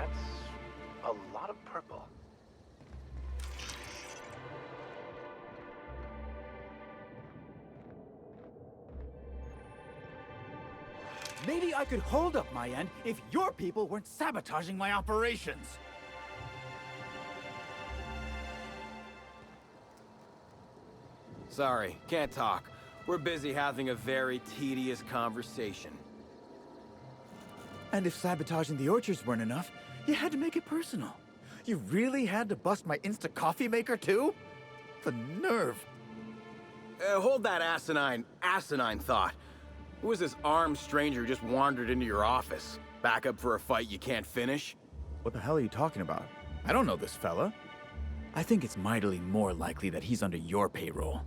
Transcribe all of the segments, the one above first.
That's a lot of purple. Maybe I could hold up my end if your people weren't sabotaging my operations. Sorry, can't talk. We're busy having a very tedious conversation. And if sabotaging the orchards weren't enough, you had to make it personal. You really had to bust my instant coffee maker too? The nerve. Hold that asinine thought. Who was this armed stranger who just wandered into your office? Back up for a fight you can't finish? What the hell are you talking about? I don't know this fella. I think it's mightily more likely that he's under your payroll.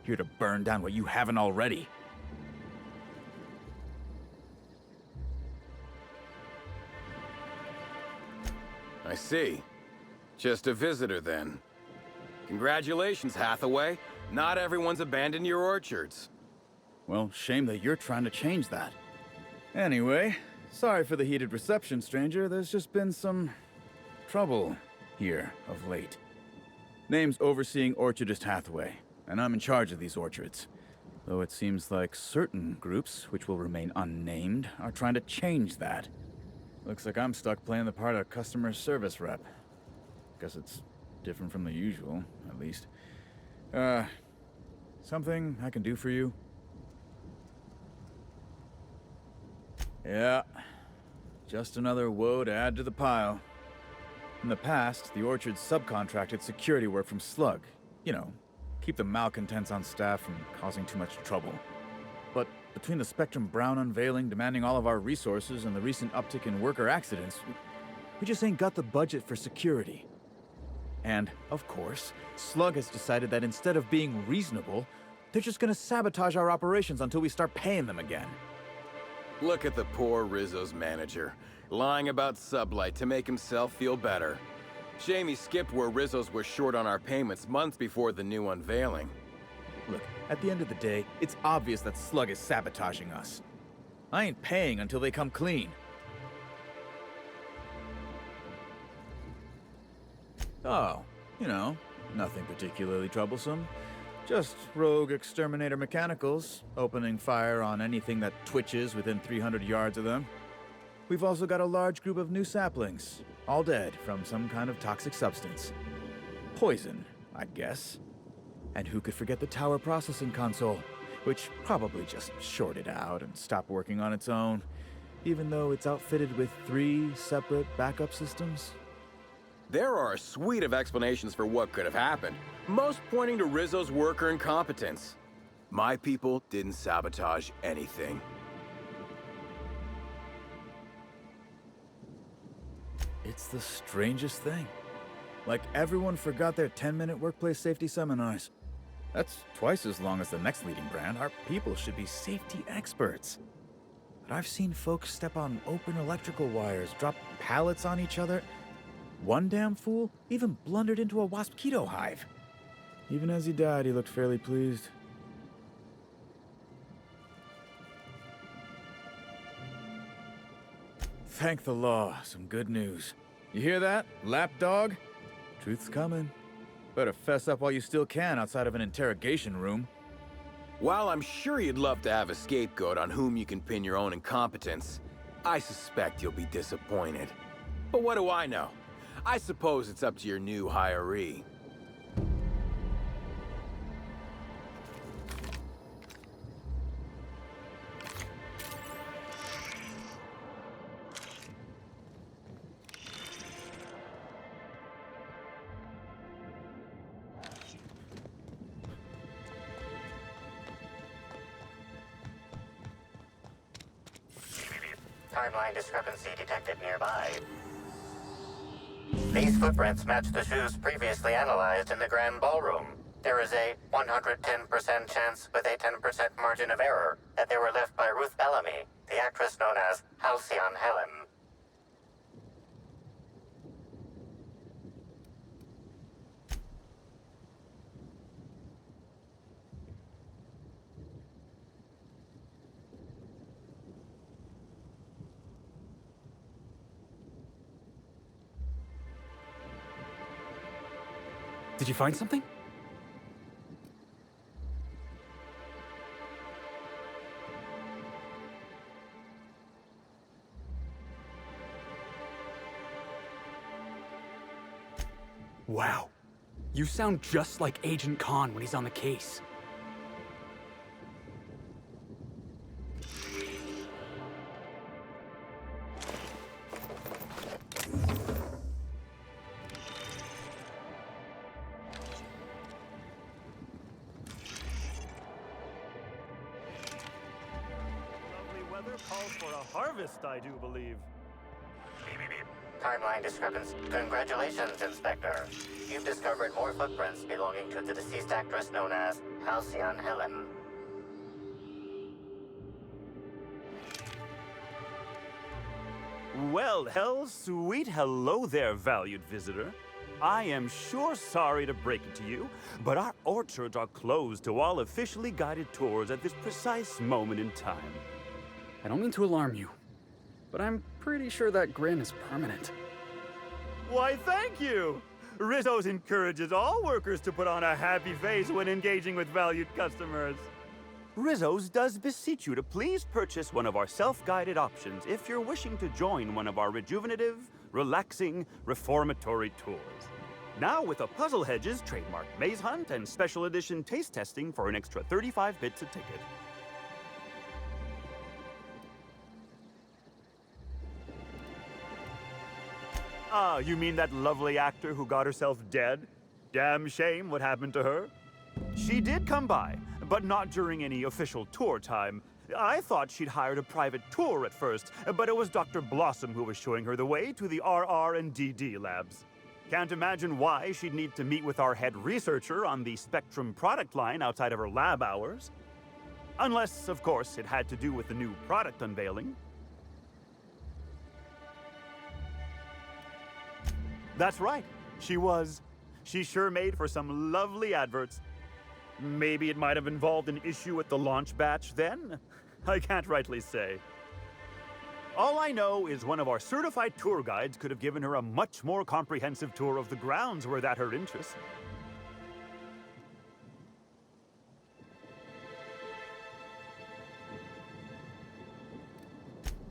Here to burn down what you haven't already. I see. Just a visitor, then. Congratulations, Hathaway. Not everyone's abandoned your orchards. Well, shame that you're trying to change that. Anyway, sorry for the heated reception, stranger. There's just been some trouble here of late. Name's Overseeing Orchardist Hathaway, and I'm in charge of these orchards. Though it seems like certain groups, which will remain unnamed, are trying to change that. Looks like I'm stuck playing the part of customer service rep. Guess it's different from the usual, at least. Something I can do for you? Yeah, just another woe to add to the pile. In the past, the orchard subcontracted security work from Slug. You know, keep the malcontents on staff from causing too much trouble. But between the Spectrum Brown unveiling demanding all of our resources and the recent uptick in worker accidents, we just ain't got the budget for security. And, of course, Slug has decided that instead of being reasonable, they're just gonna sabotage our operations until we start paying them again. Look at the poor Rizzo's manager, lying about Sublight to make himself feel better. Shame he skipped where Rizzo's were short on our payments months before the new unveiling. Look, at the end of the day, it's obvious that Slug is sabotaging us. I ain't paying until they come clean. Oh, you know, nothing particularly troublesome. Just rogue exterminator mechanicals, opening fire on anything that twitches within 300 yards of them. We've also got a large group of new saplings, all dead from some kind of toxic substance. Poison, I'd guess. And who could forget the tower processing console, which probably just shorted out and stopped working on its own, even though it's outfitted with 3 separate backup systems? There are a suite of explanations for what could have happened, most pointing to Rizzo's worker incompetence. My people didn't sabotage anything. It's the strangest thing. Like everyone forgot their 10-minute workplace safety seminars. That's twice as long as the next leading brand. Our people should be safety experts. But I've seen folks step on open electrical wires, drop pallets on each other. One damn fool even blundered into a mosquito hive. Even as he died, he looked fairly pleased. Thank the law, some good news. You hear that, lapdog? Truth's coming. Better fess up while you still can outside of an interrogation room. While I'm sure you'd love to have a scapegoat on whom you can pin your own incompetence, I suspect you'll be disappointed. But what do I know? I suppose it's up to your new hiree. Timeline discrepancy detected nearby. These footprints match the shoes previously analyzed in the Grand Ballroom. There is a 110% chance with a 10% margin of error that they were left by Ruth Bellamy, the actress known as Halcyon Helen. Did you find something? Wow. You sound just like Agent Khan when he's on the case. Lovely weather calls for a harvest, I do believe. Timeline discrepancy. Congratulations, Inspector. You've discovered more footprints belonging to the deceased actress known as Halcyon Helen. Well, sweet hello there, valued visitor. I am sure sorry to break it to you, but our orchards are closed to all officially guided tours at this precise moment in time. I don't mean to alarm you, but I'm pretty sure that grin is permanent. Why, thank you! Rizzo's encourages all workers to put on a happy face when engaging with valued customers. Rizzo's does beseech you to please purchase one of our self-guided options if you're wishing to join one of our rejuvenative, relaxing, reformatory tours. Now with a Puzzle Hedges trademark maze hunt and special edition taste testing for an extra 35 bits a ticket. Ah, you mean that lovely actor who got herself dead? Damn shame what happened to her. She did come by, but not during any official tour time. I thought she'd hired a private tour at first, but it was Dr. Blossom who was showing her the way to the RR and DD labs. Can't imagine why she'd need to meet with our head researcher on the Spectrum product line outside of her lab hours. Unless, of course, it had to do with the new product unveiling. That's right, she was. She sure made for some lovely adverts. Maybe it might have involved an issue with the launch batch then? I can't rightly say. All I know is one of our certified tour guides could have given her a much more comprehensive tour of the grounds were that her interest.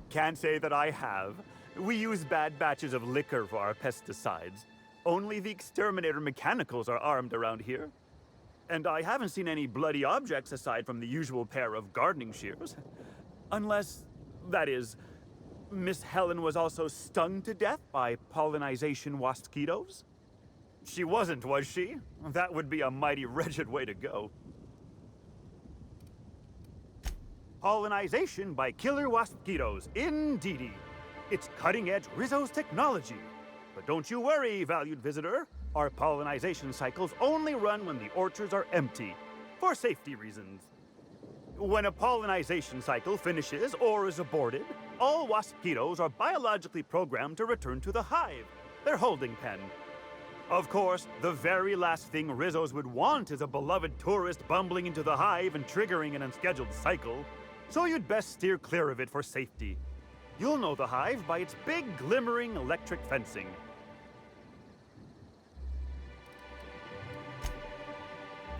Can't say that I have. We use bad batches of liquor for our pesticides. Only the exterminator mechanicals are armed around here. And I haven't seen any bloody objects aside from the usual pair of gardening shears. Unless, that is, Miss Helen was also stung to death by pollinization wasquitos? She wasn't, was she? That would be a mighty wretched way to go. Pollinization by killer wasquitos, indeedy. It's cutting-edge Rizzo's technology. But don't you worry, valued visitor. Our pollinization cycles only run when the orchards are empty, for safety reasons. When a pollinization cycle finishes or is aborted, all wasquitos are biologically programmed to return to the hive, their holding pen. Of course, the very last thing Rizzo's would want is a beloved tourist bumbling into the hive and triggering an unscheduled cycle, so you'd best steer clear of it for safety. You'll know the hive by its big, glimmering electric fencing.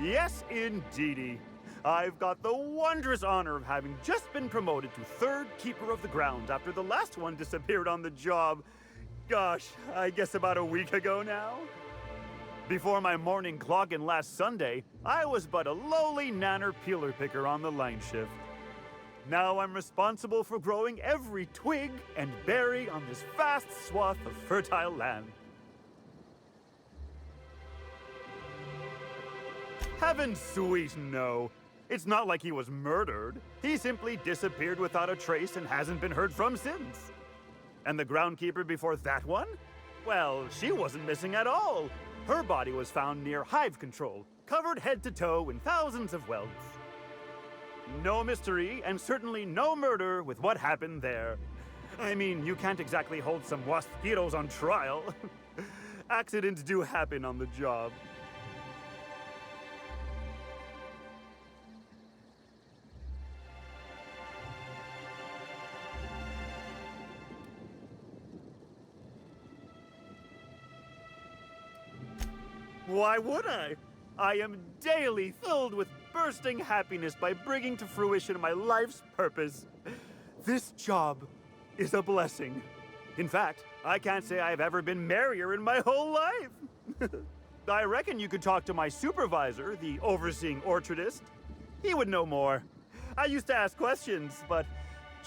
Yes, indeedy. I've got the wondrous honor of having just been promoted to third keeper of the grounds after the last one disappeared on the job. Gosh, I guess about a week ago now? Before my morning clock-in last Sunday, I was but a lowly nanner peeler picker on the line shift. Now I'm responsible for growing every twig and berry on this vast swath of fertile land. Heaven sweet, no. It's not like he was murdered. He simply disappeared without a trace and hasn't been heard from since. And the groundkeeper before that one? Well, she wasn't missing at all. Her body was found near hive control, covered head to toe in thousands of welts. No mystery, and certainly no murder with what happened there. I mean, you can't exactly hold some wasquitos on trial. Accidents do happen on the job. Why would I? I am daily filled with bursting happiness by bringing to fruition my life's purpose. This job is a blessing. In fact, I can't say I've ever been merrier in my whole life. I reckon you could talk to my supervisor, the overseeing orchardist. He would know more. I used to ask questions, but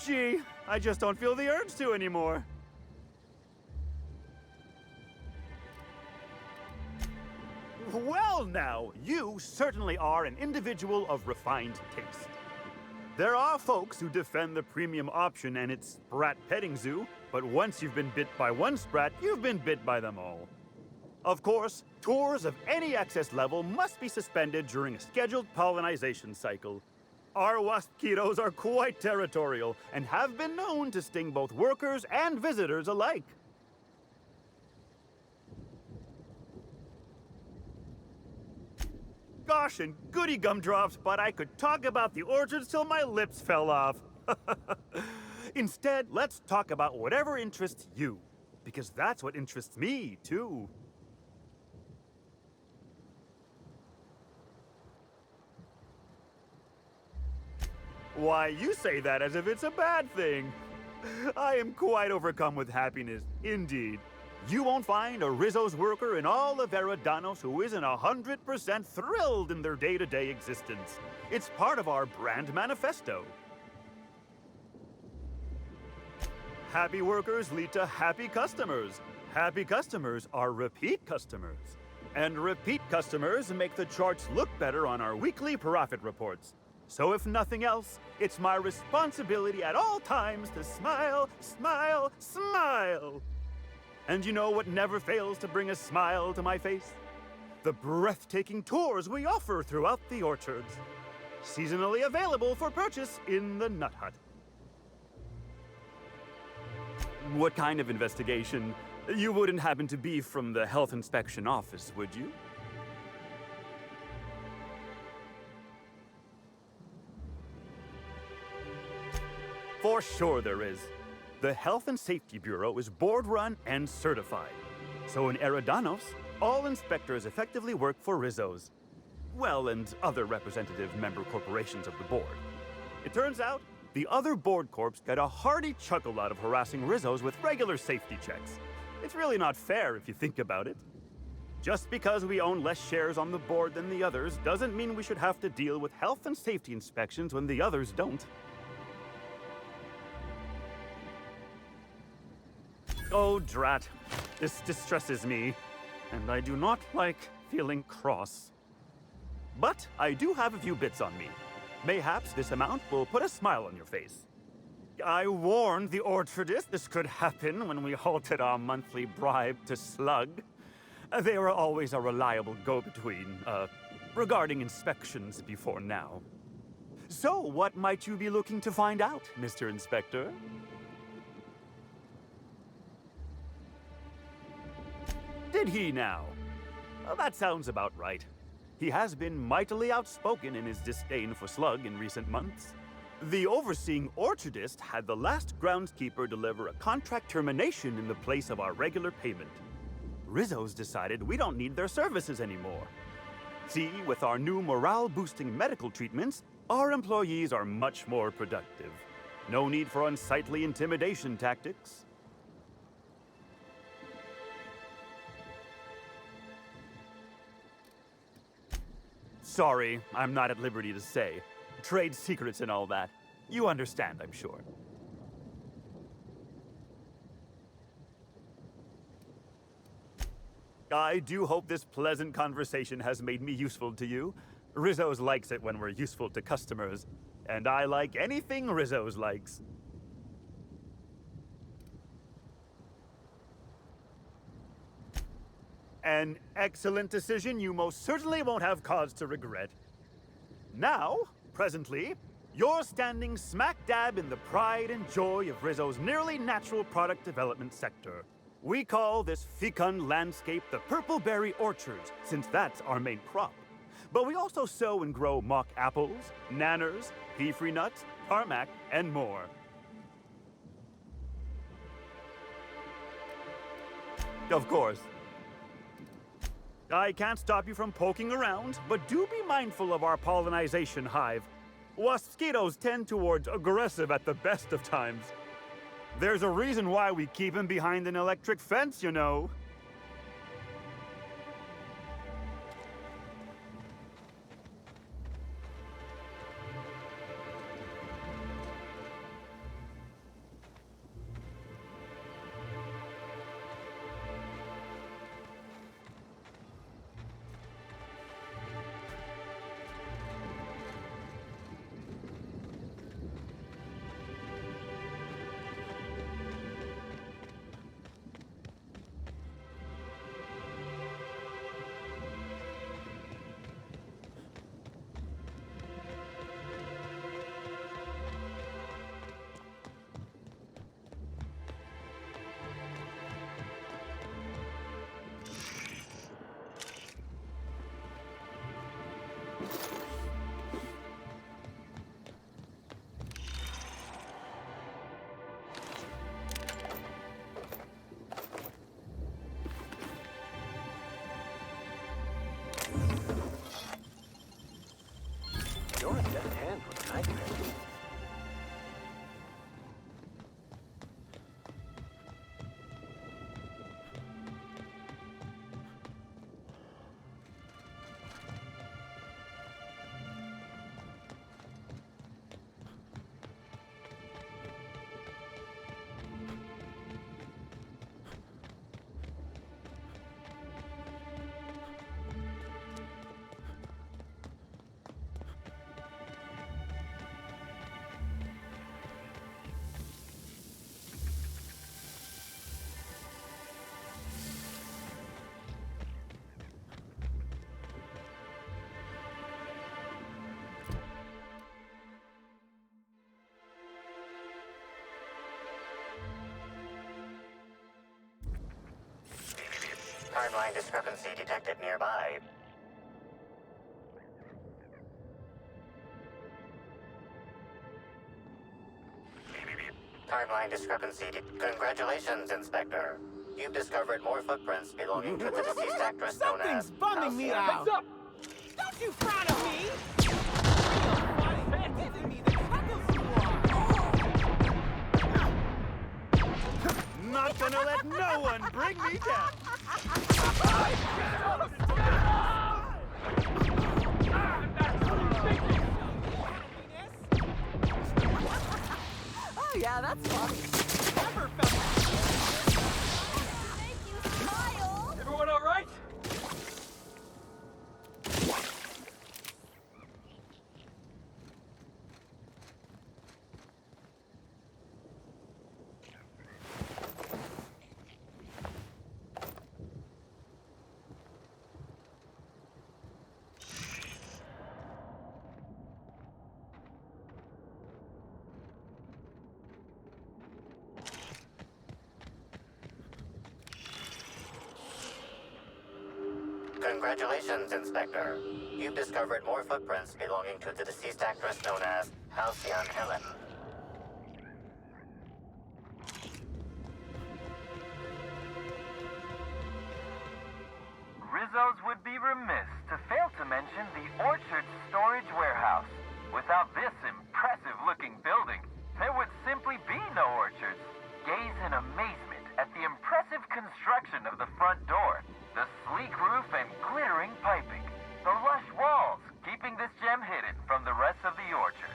gee, I just don't feel the urge to anymore. Well now, you certainly are an individual of refined taste. There are folks who defend the premium option and its sprat petting zoo, but once you've been bit by one sprat, you've been bit by them all. Of course, tours of any excess level must be suspended during a scheduled pollinization cycle. Our wasp-ketos are quite territorial and have been known to sting both workers and visitors alike. Gosh and goody gumdrops, but I could talk about the orchards till my lips fell off. Instead, let's talk about whatever interests you, because that's what interests me, too. Why, you say that as if it's a bad thing. I am quite overcome with happiness, indeed. You won't find a Rizzo's worker in all of Eridanos who isn't 100% thrilled in their day-to-day existence. It's part of our brand manifesto. Happy workers lead to happy customers. Happy customers are repeat customers. And repeat customers make the charts look better on our weekly profit reports. So if nothing else, it's my responsibility at all times to smile, smile, smile. And you know what never fails to bring a smile to my face? The breathtaking tours we offer throughout the orchards. Seasonally available for purchase in the Nut Hut. What kind of investigation? You wouldn't happen to be from the Health Inspection Office, would you? For sure there is. The Health and Safety Bureau is board-run and certified. So in Eridanos, all inspectors effectively work for Rizzo's. Well, and other representative member corporations of the board. It turns out, the other board corps get a hearty chuckle out of harassing Rizzo's with regular safety checks. It's really not fair if you think about it. Just because we own less shares on the board than the others doesn't mean we should have to deal with health and safety inspections when the others don't. Oh, drat. This distresses me, and I do not like feeling cross. But I do have a few bits on me. Mayhaps this amount will put a smile on your face. I warned the orchardist this could happen when we halted our monthly bribe to Slug. They were always a reliable go-between, regarding inspections before now. So, what might you be looking to find out, Mr. Inspector? Did he now? Well, that sounds about right. He has been mightily outspoken in his disdain for Slug in recent months. The overseeing orchardist had the last groundskeeper deliver a contract termination in the place of our regular payment. Rizzo's decided we don't need their services anymore. See, with our new morale-boosting medical treatments, our employees are much more productive. No need for unsightly intimidation tactics. Sorry, I'm not at liberty to say. Trade secrets and all that. You understand, I'm sure. I do hope this pleasant conversation has made me useful to you. Rizzo's likes it when we're useful to customers, and I like anything Rizzo's likes. An excellent decision you most certainly won't have cause to regret. Now, presently, you're standing smack dab in the pride and joy of Rizzo's nearly natural product development sector. We call this fecund landscape the Purpleberry Orchards, since that's our main crop. But we also sow and grow mock apples, nanners, pea-free nuts, tarmac, and more. Of course. I can't stop you from poking around, but do be mindful of our pollinization hive. Mosquitoes tend towards aggressive at the best of times. There's a reason why we keep him behind an electric fence, you know. You're a deft hand with knife edge. Timeline discrepancy detected nearby. Timeline discrepancy. Congratulations, Inspector. You've discovered more footprints belonging to the deceased actress known as... Something's bumming me out. What's up? Don't you frown at me! You're giving me the chuckles you are! Not gonna let no one bring me down. Oh yeah, that's fun. Never felt Make you smile. Everyone all right? Congratulations, Inspector. You've discovered more footprints belonging to the deceased actress known as Halcyon Helen. Rizzo's would be remiss to fail to mention the Orchard Storage Warehouse. Without this impressive-looking building, there would simply be no orchards. Gaze in amazement at the impressive construction of the front door, the sleek roof and glittering piping, the lush walls keeping this gem hidden from the rest of the orchard.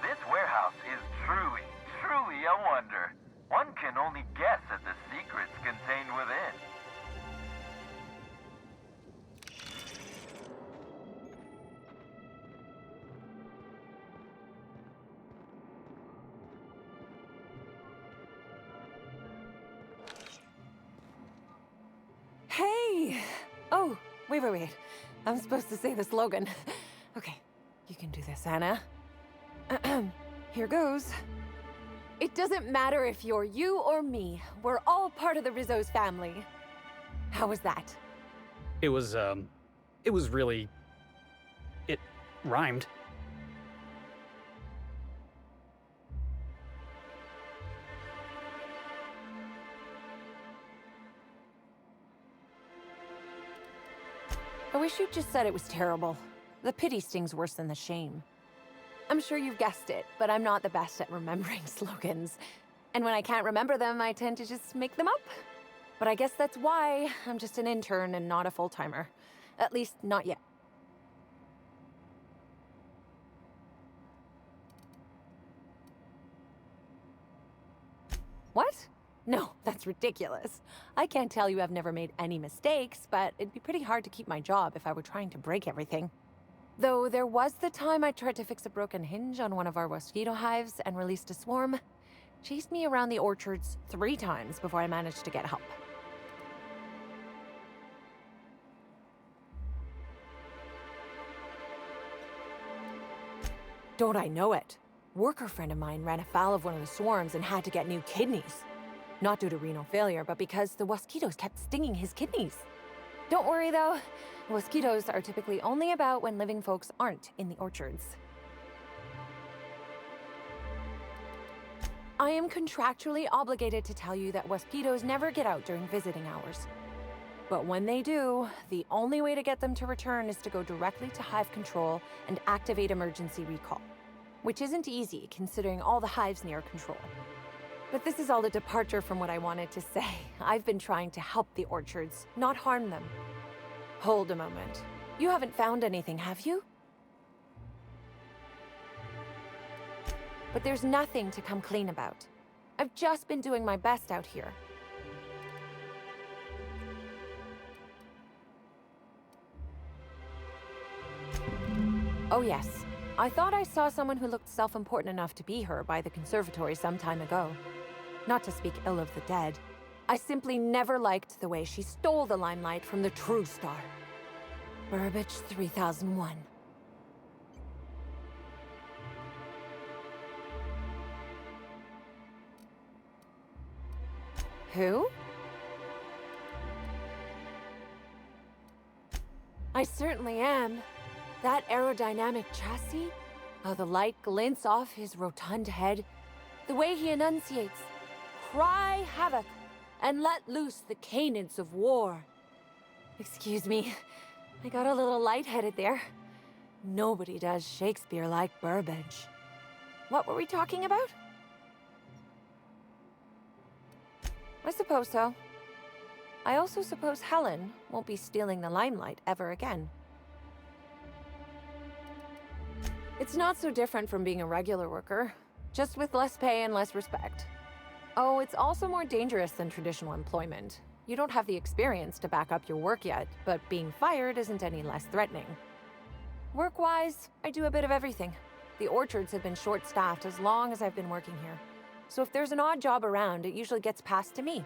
This warehouse is truly, truly a wonder. One can only guess at the secrets contained within. Hey! Oh, wait. I'm supposed to say the slogan. Okay, you can do this, Anna. Here goes. It doesn't matter if you're you or me. We're all part of the Rizzo's family. How was that? It was really... It rhymed. I wish you'd just said it was terrible. The pity stings worse than the shame. I'm sure you've guessed it, but I'm not the best at remembering slogans. And when I can't remember them, I tend to just make them up. But I guess that's why I'm just an intern and not a full-timer. At least, not yet. What? No, that's ridiculous. I can't tell you I've never made any mistakes, but it'd be pretty hard to keep my job if I were trying to break everything. Though there was the time I tried to fix a broken hinge on one of our mosquito hives and released a swarm. Chased me around the orchards 3 times before I managed to get help. Don't I know it? Worker friend of mine ran afoul of one of the swarms and had to get new kidneys. Not due to renal failure, but because the mosquitoes kept stinging his kidneys. Don't worry though, mosquitoes are typically only about when living folks aren't in the orchards. I am contractually obligated to tell you that mosquitoes never get out during visiting hours. But when they do, the only way to get them to return is to go directly to hive control and activate emergency recall. Which isn't easy, considering all the hives near control. But this is all a departure from what I wanted to say. I've been trying to help the orchards, not harm them. Hold a moment. You haven't found anything, have you? But there's nothing to come clean about. I've just been doing my best out here. Oh yes. I thought I saw someone who looked self-important enough to be her by the conservatory some time ago. Not to speak ill of the dead. I simply never liked the way she stole the limelight from the true star. Burbage 3001. Who? I certainly am. That aerodynamic chassis, how the light glints off his rotund head, the way he enunciates, cry havoc, and let loose the canids of war. Excuse me, I got a little lightheaded there. Nobody does Shakespeare like Burbage. What were we talking about? I suppose so. I also suppose Helen won't be stealing the limelight ever again. It's not so different from being a regular worker, just with less pay and less respect. Oh, it's also more dangerous than traditional employment. You don't have the experience to back up your work yet, but being fired isn't any less threatening. Work-wise, I do a bit of everything. The orchards have been short-staffed as long as I've been working here. So if there's an odd job around, it usually gets passed to me.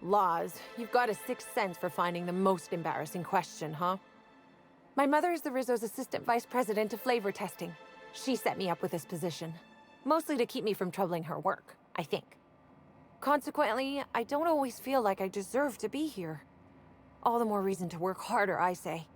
Laws, you've got a sixth sense for finding the most embarrassing question, huh? My mother is the Rizzo's assistant vice president of flavor testing. She set me up with this position. Mostly to keep me from troubling her work, I think. Consequently, I don't always feel like I deserve to be here. All the more reason to work harder, I say.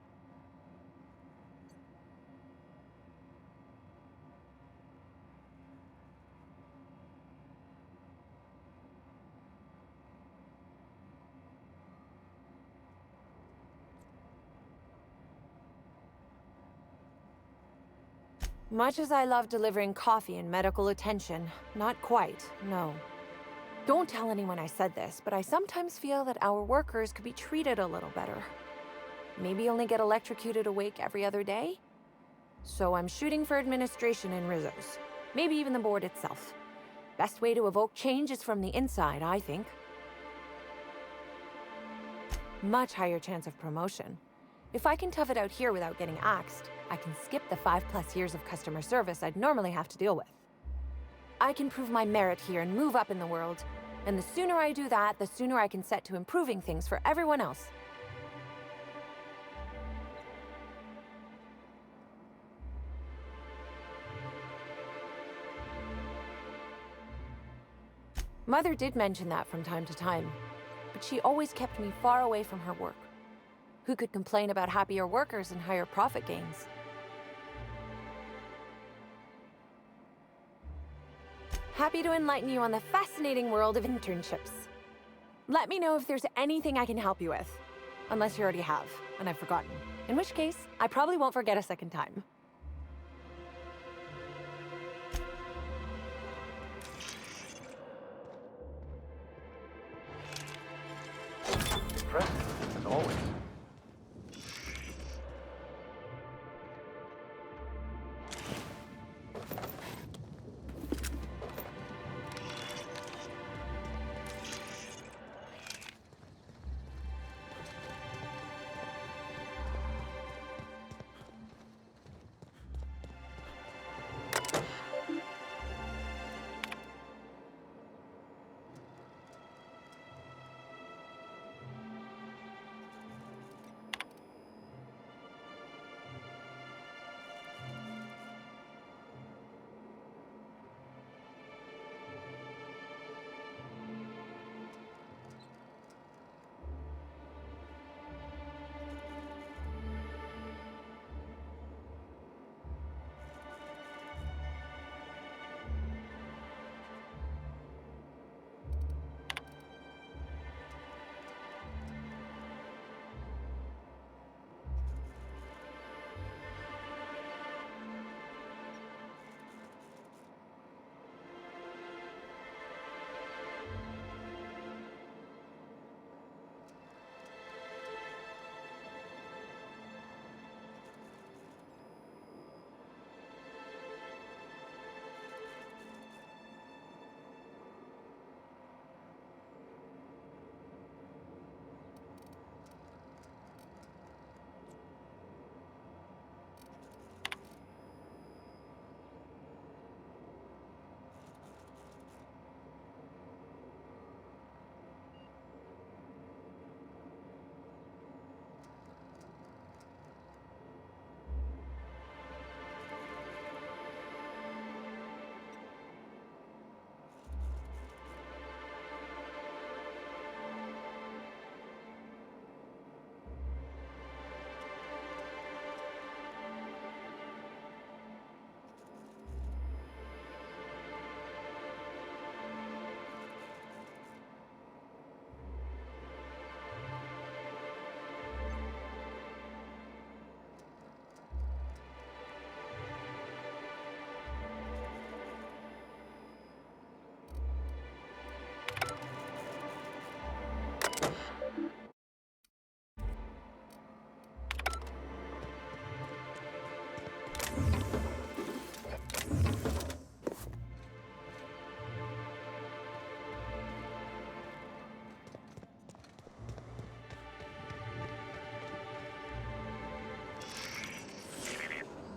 Much as I love delivering coffee and medical attention, not quite, no. Don't tell anyone I said this, but I sometimes feel that our workers could be treated a little better. Maybe only get electrocuted awake every other day? So I'm shooting for administration in Rizzo's. Maybe even the board itself. Best way to evoke change is from the inside, I think. Much higher chance of promotion. If I can tough it out here without getting axed, I can skip the 5+ years of customer service I'd normally have to deal with. I can prove my merit here and move up in the world. And the sooner I do that, the sooner I can set to improving things for everyone else. Mother did mention that from time to time, but she always kept me far away from her work. Who could complain about happier workers and higher profit gains? Happy to enlighten you on the fascinating world of internships. Let me know if there's anything I can help you with. Unless you already have, and I've forgotten. In which case, I probably won't forget a second time. Impressive, as always.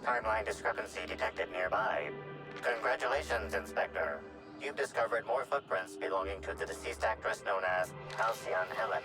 Timeline discrepancy detected nearby. Congratulations, Inspector. You've discovered more footprints belonging to the deceased actress known as Halcyon Helen.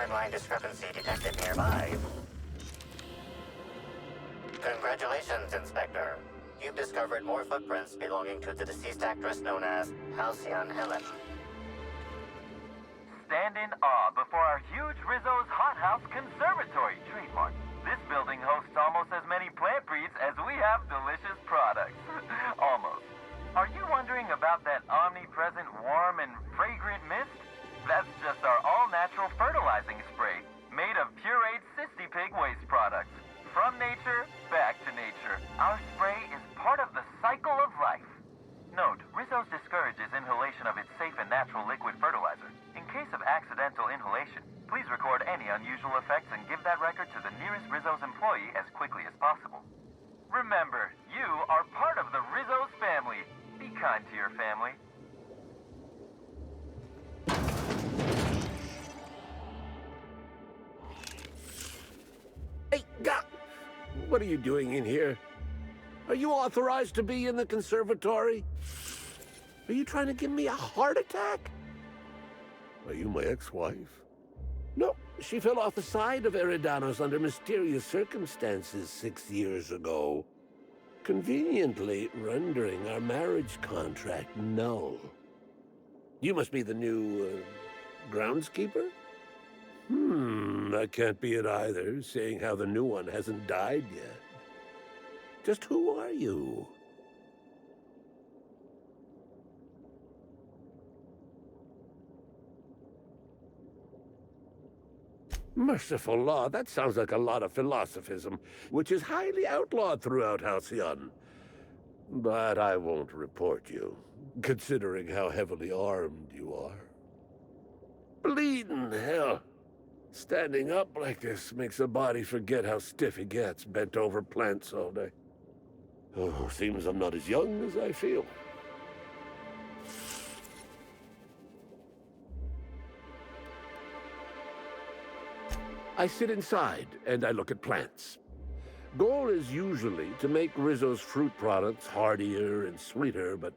timeline discrepancy detected nearby. Congratulations, Inspector. You've discovered more footprints belonging to the deceased actress known as Halcyon Helen. Stand in awe before our huge Rizzo's Hothouse Conservatory trademark. This building hosts almost as many plant breeds as we have delicious products. Almost. Are you wondering about that omnipresent warm and fragrant mist? That's just our all-natural fertilizing spray, made of pureed Cysty Pig waste products. From nature, back to nature. Our spray is part of the cycle of life. Note, Rizzo's discourages inhalation of its safe and natural liquid fertilizer. In case of accidental inhalation, please record any unusual effects and give that record to the nearest Rizzo's employee as quickly as possible. Remember, you are part of the Rizzo's family. Be kind to your family. Hey, what are you doing in here? Are you authorized to be in the conservatory? Are you trying to give me a heart attack? Are you my ex-wife? No, she fell off the side of Eridanos under mysterious circumstances 6 years ago, conveniently rendering our marriage contract null. You must be the new, groundskeeper? That can't be it either, seeing how the new one hasn't died yet. Just who are you? Merciful law, that sounds like a lot of philosophism, which is highly outlawed throughout Halcyon. But I won't report you, considering how heavily armed you are. Bleeding hell. Standing up like this makes a body forget how stiff he gets bent over plants all day. Oh, seems I'm not as young as I feel. I sit inside and I look at plants. Goal is usually to make Rizzo's fruit products hardier and sweeter, but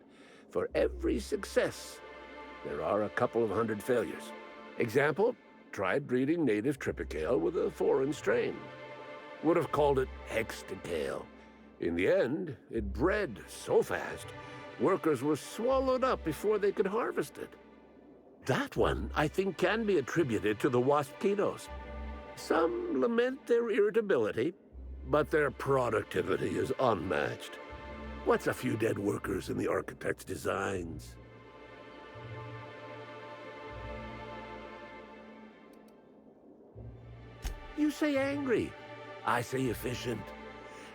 for every success, there are a couple of hundred failures. Example, tried breeding native Tripicale with a foreign strain. Would have called it Hexticale. In the end, it bred so fast, workers were swallowed up before they could harvest it. That one, I think, can be attributed to the waspitos. Some lament their irritability, but their productivity is unmatched. What's a few dead workers in the architect's designs? You say angry. I say efficient.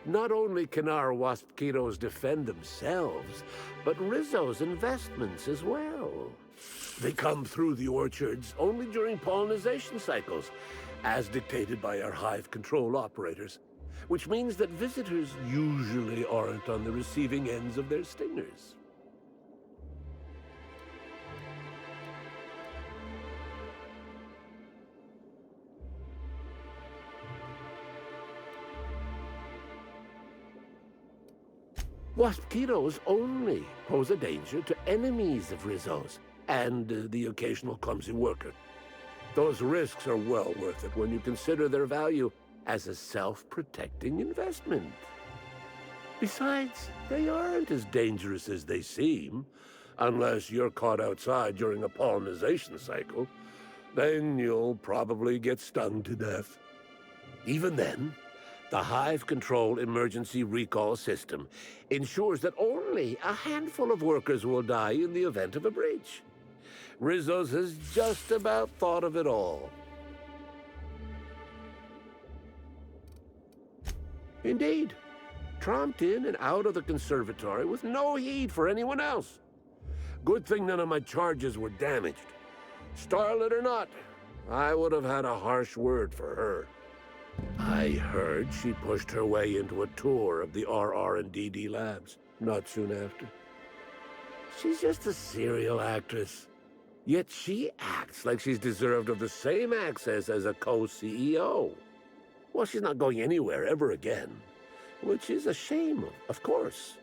Not only can our waspitos defend themselves, but Rizzo's investments as well. They come through the orchards only during pollination cycles, as dictated by our hive control operators, which means that visitors usually aren't on the receiving ends of their stingers. Waspitos only pose a danger to enemies of Rizzo's and the occasional clumsy worker. Those risks are well worth it when you consider their value as a self-protecting investment. Besides, they aren't as dangerous as they seem, unless you're caught outside during a pollination cycle. Then you'll probably get stung to death. Even then, the Hive Control Emergency Recall System ensures that only a handful of workers will die in the event of a breach. Rizzo's has just about thought of it all. Indeed, tromped in and out of the conservatory with no heed for anyone else. Good thing none of my charges were damaged. Starlet or not, I would have had a harsh word for her. I heard she pushed her way into a tour of the RR&DD labs not soon after. She's just a serial actress. Yet she acts like she's deserved of the same access as a co-CEO. Well, she's not going anywhere ever again, which is a shame, of course.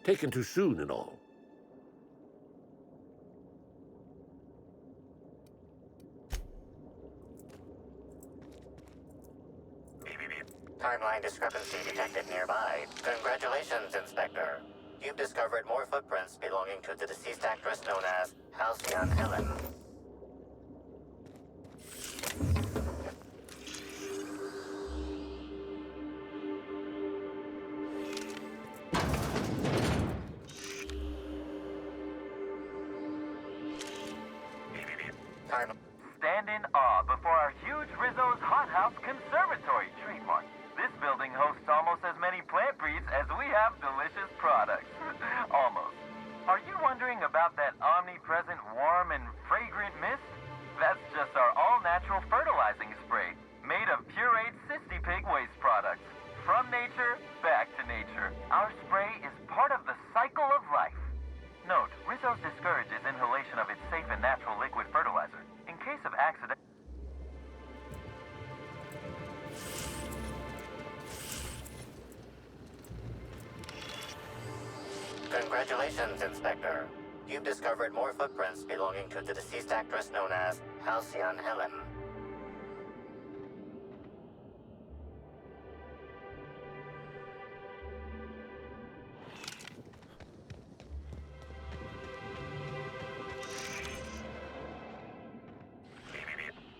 Taken too soon and all. Timeline discrepancy detected nearby. Congratulations, Inspector. You've discovered more footprints belonging to the deceased actress known as Halcyon Helen. Time. Stand in awe before our huge Rizzo's Hothouse Conservatory trademark. This building hosts almost as many plant breeds as we have delicious products. Almost. Are you wondering about that omnipresent warm and fragrant mist? That's just our all-natural fertilizing spray, made of pureed cysty pig waste products. From nature, back to nature. Our spray is part of the cycle of life. Note, Rizzo's discourages inhalation of its safe and natural liquid fertilizer. In case of accident... Congratulations, Inspector. You've discovered more footprints belonging to the deceased actress known as Halcyon Helen.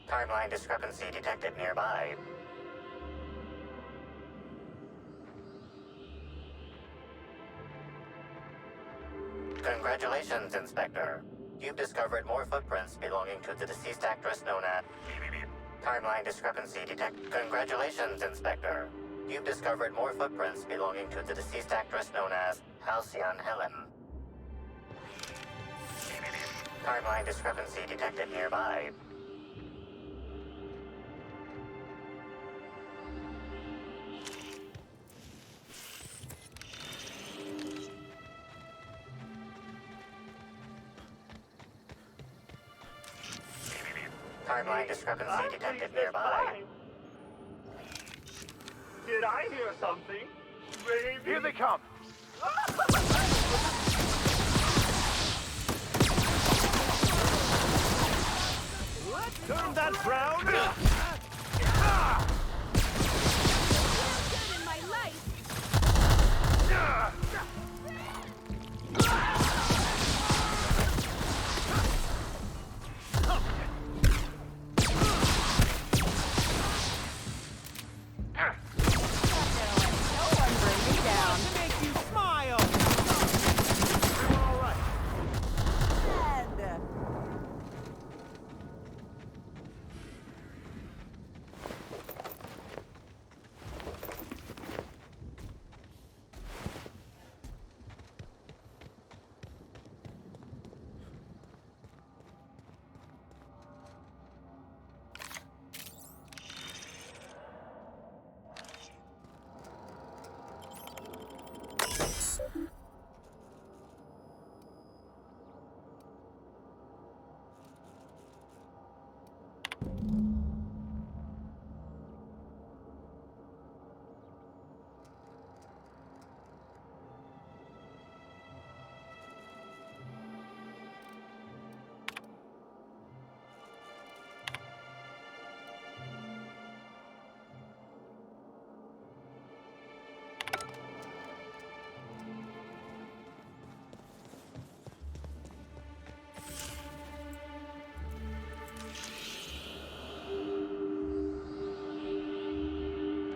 Timeline discrepancy detected nearby. Congratulations, Inspector. You've discovered more footprints belonging to the deceased actress known as... Timeline discrepancy detected. Congratulations, Inspector. You've discovered more footprints belonging to the deceased actress known as Halcyon Helen. Timeline discrepancy detected nearby. Timeline discrepancy detected nearby. Did I hear something? Maybe. Here they come. Turn that brown! In my life.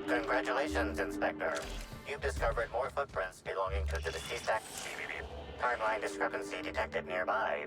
Congratulations, Inspector. You've discovered more footprints belonging to the deceased actress. Timeline discrepancy detected nearby.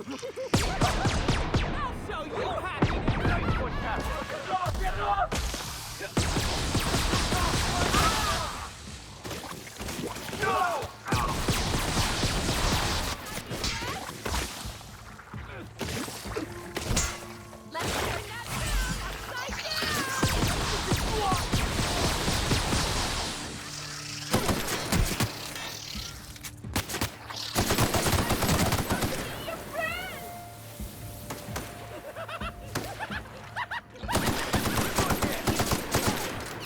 I'll show you happiness! Get it off! Get it off! Let's turn that down upside down!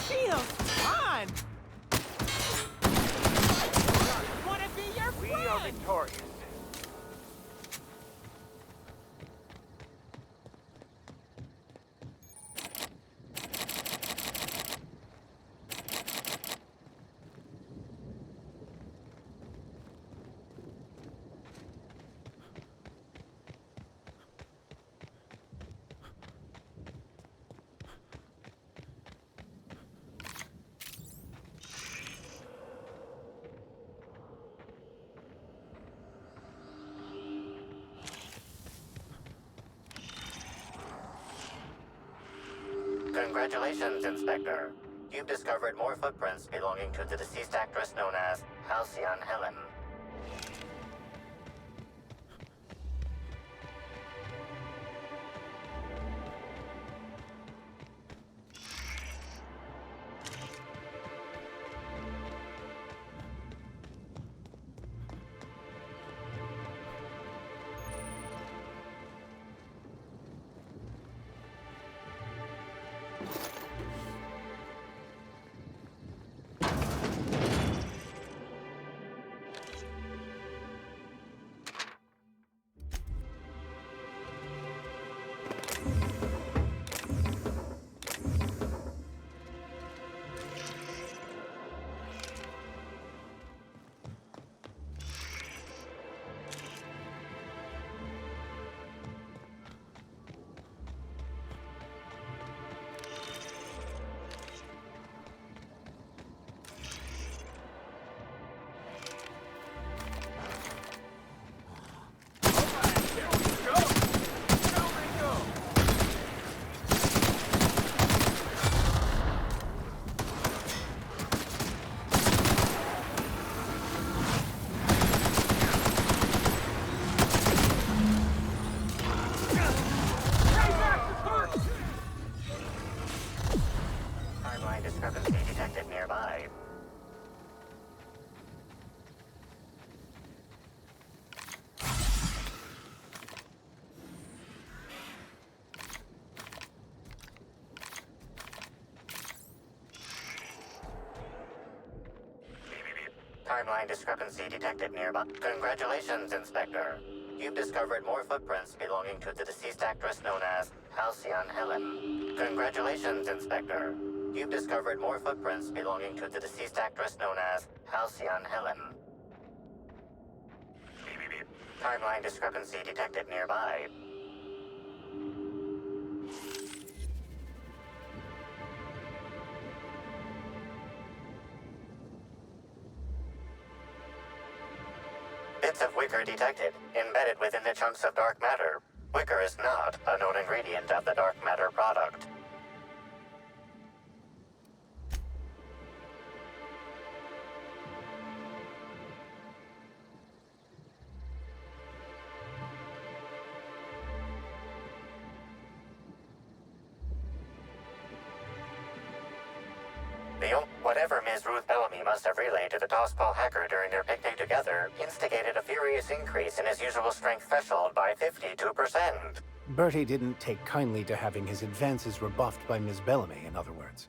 Feels fun! Wanna be your friend? We are victorious. Congratulations, Inspector. You've discovered more footprints belonging to the deceased actress known as Halcyon Helen. Timeline discrepancy detected nearby. Timeline discrepancy detected nearby. Congratulations, Inspector. You've discovered more footprints belonging to the deceased actress known as Halcyon Helen. Congratulations, Inspector. You've discovered more footprints belonging to the deceased actress known as Halcyon Helen. Timeline discrepancy detected nearby. Bits of wicker detected, embedded within the chunks of dark matter. Wicker is not a known ingredient of the dark matter product. Whatever Ms. Ruth Bellamy must have relayed to the Tossball hacker during their picnic together instigated a furious increase in his usual strength threshold by 52%. Bertie didn't take kindly to having his advances rebuffed by Ms. Bellamy, in other words.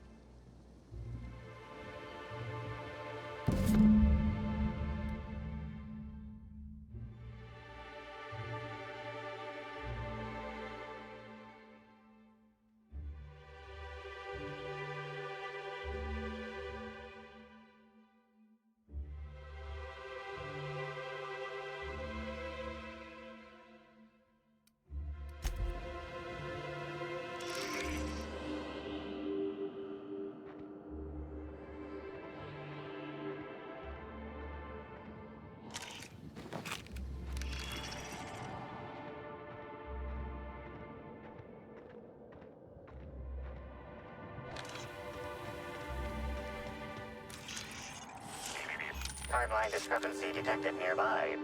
timeline discrepancy detected nearby.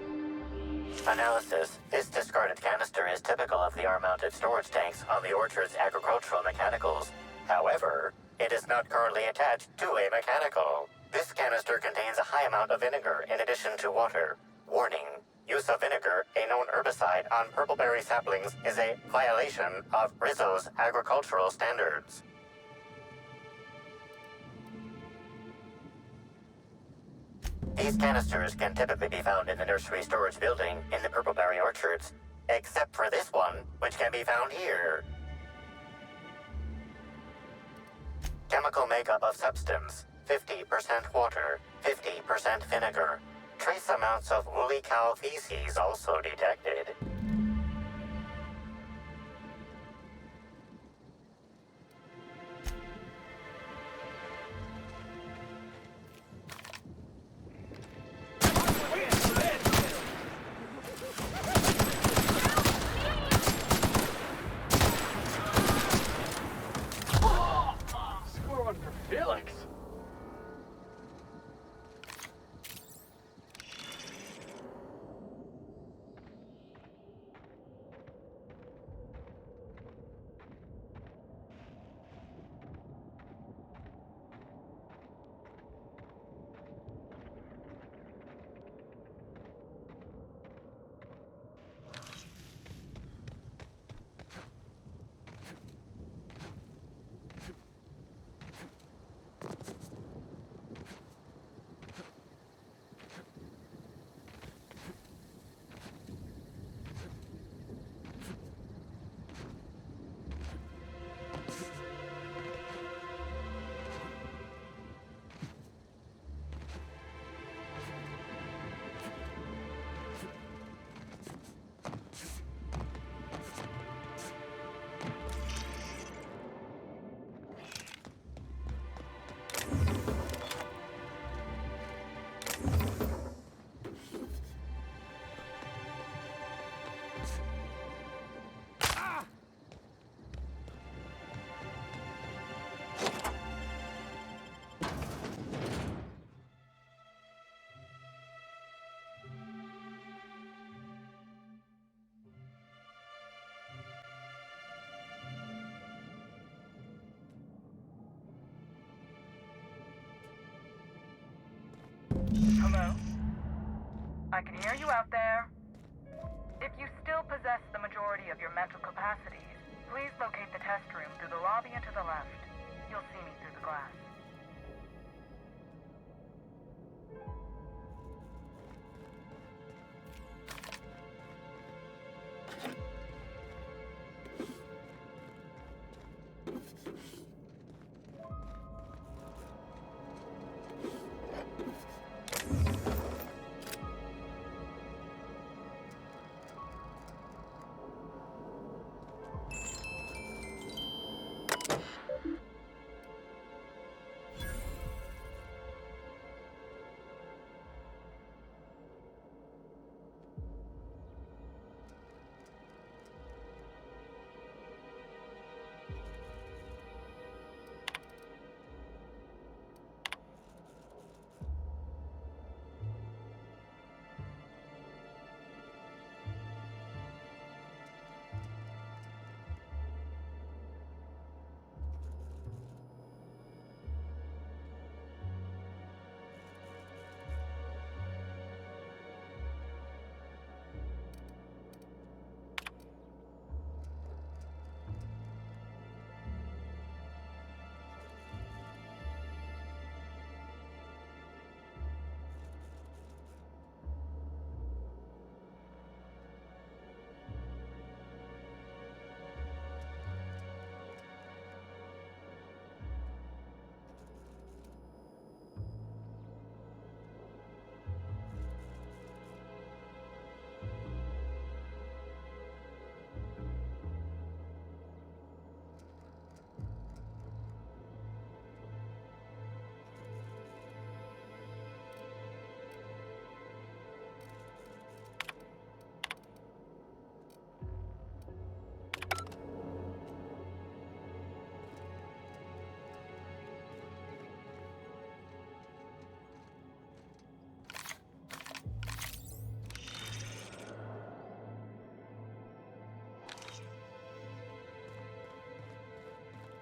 Analysis. This discarded canister is typical of the R-mounted storage tanks on the orchard's agricultural mechanicals. However, it is not currently attached to a mechanical. This canister contains a high amount of vinegar in addition to water. Warning. Use of vinegar, a known herbicide, on purpleberry saplings is a violation of Rizzo's agricultural standards. These canisters can typically be found in the nursery storage building in the purpleberry orchards, except for this one, which can be found here. Chemical makeup of substance: 50% water, 50% vinegar. Trace amounts of woolly cow feces also detected. Score one for Felix. Hello? I can hear you out there. If you still possess the majority of your mental capacities, please locate the test room through the lobby and to the left. You'll see me through the glass.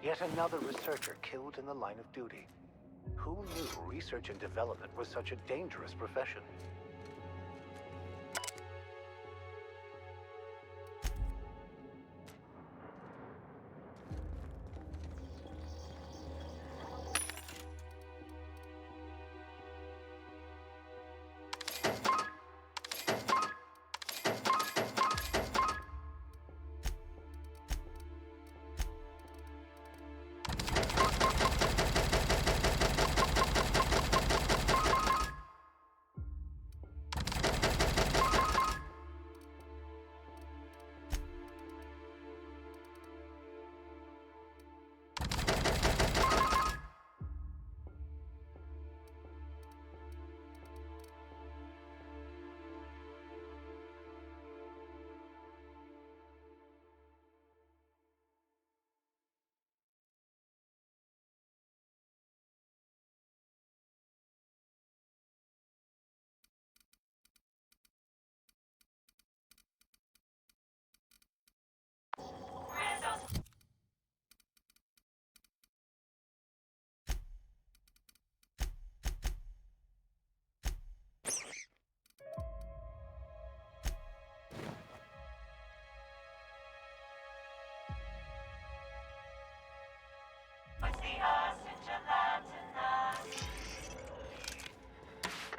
Yet another researcher killed in the line of duty. Who knew research and development was such a dangerous profession?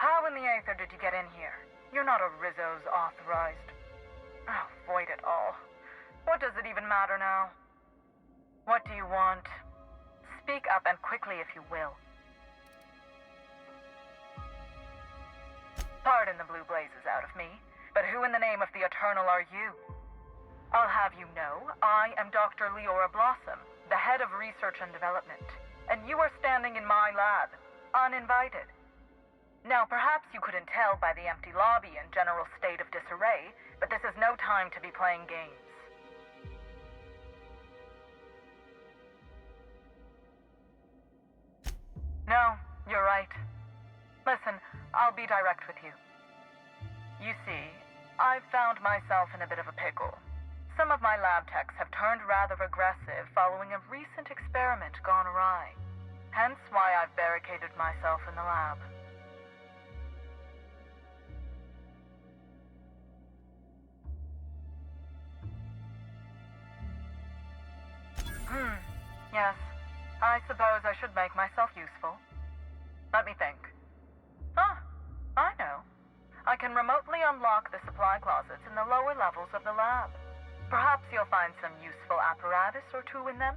How in the Aether did you get in here? You're not a Rizzo's authorized. Oh, void it all. What does it even matter now? What do you want? Speak up and quickly if you will. Pardon the blue blazes out of me, but who in the name of the Eternal are you? I'll have you know, I am Dr. Leora Blossom, the head of research and development, and you are standing in my lab, uninvited. Now, perhaps you couldn't tell by the empty lobby and general state of disarray, but this is no time to be playing games. No, you're right. Listen, I'll be direct with you. You see, I've found myself in a bit of a pickle. Some of my lab techs have turned rather aggressive following a recent experiment gone awry. Hence why I've barricaded myself in the lab. Yes. I suppose I should make myself useful. Let me think. Ah, I know. I can remotely unlock the supply closets in the lower levels of the lab. Perhaps you'll find some useful apparatus or two in them.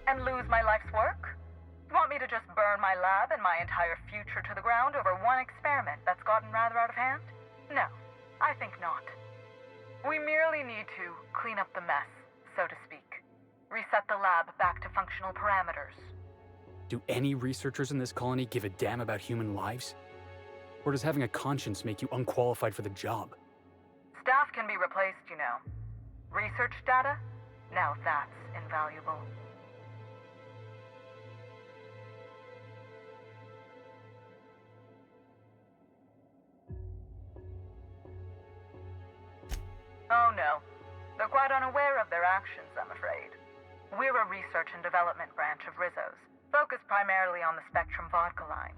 And lose my life's work? Want me to just burn my lab and my entire future to the ground over one experiment that's gotten rather out of hand? No, I think not. We merely need to clean up the mess, so to speak. Reset the lab back to functional parameters. Do any researchers in this colony give a damn about human lives? Or does having a conscience make you unqualified for the job? Staff can be replaced, you know. Research data? Now that's invaluable. Oh no. They're quite unaware of their actions, I'm afraid. We're a research and development branch of Rizzo's, focused primarily on the Spectrum vodka line.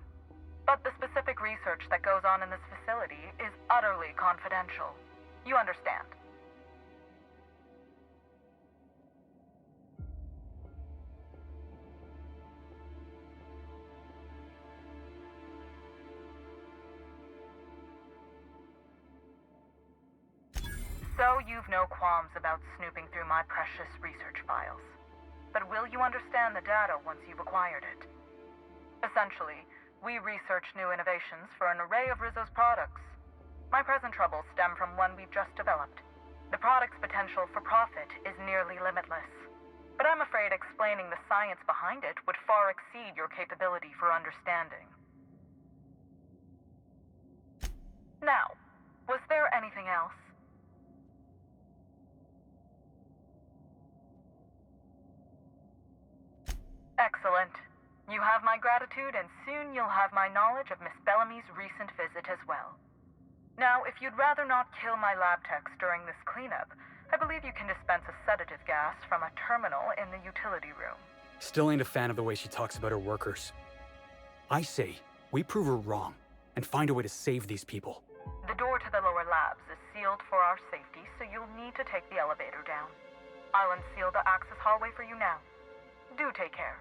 But the specific research that goes on in this facility is utterly confidential. You understand? So you've no qualms about snooping through my precious research files. But will you understand the data once you've acquired it? Essentially, we research new innovations for an array of Rizzo's products. My present troubles stem from one we've just developed. The product's potential for profit is nearly limitless. But I'm afraid explaining the science behind it would far exceed your capability for understanding. Now, was there anything else? Excellent. You have my gratitude, and soon you'll have my knowledge of Miss Bellamy's recent visit as well. Now, if you'd rather not kill my lab techs during this cleanup, I believe you can dispense a sedative gas from a terminal in the utility room. Still ain't a fan of the way she talks about her workers. I say, we prove her wrong, and find a way to save these people. The door to the lower labs is sealed for our safety, so you'll need to take the elevator down. I'll unseal the access hallway for you now. Do take care.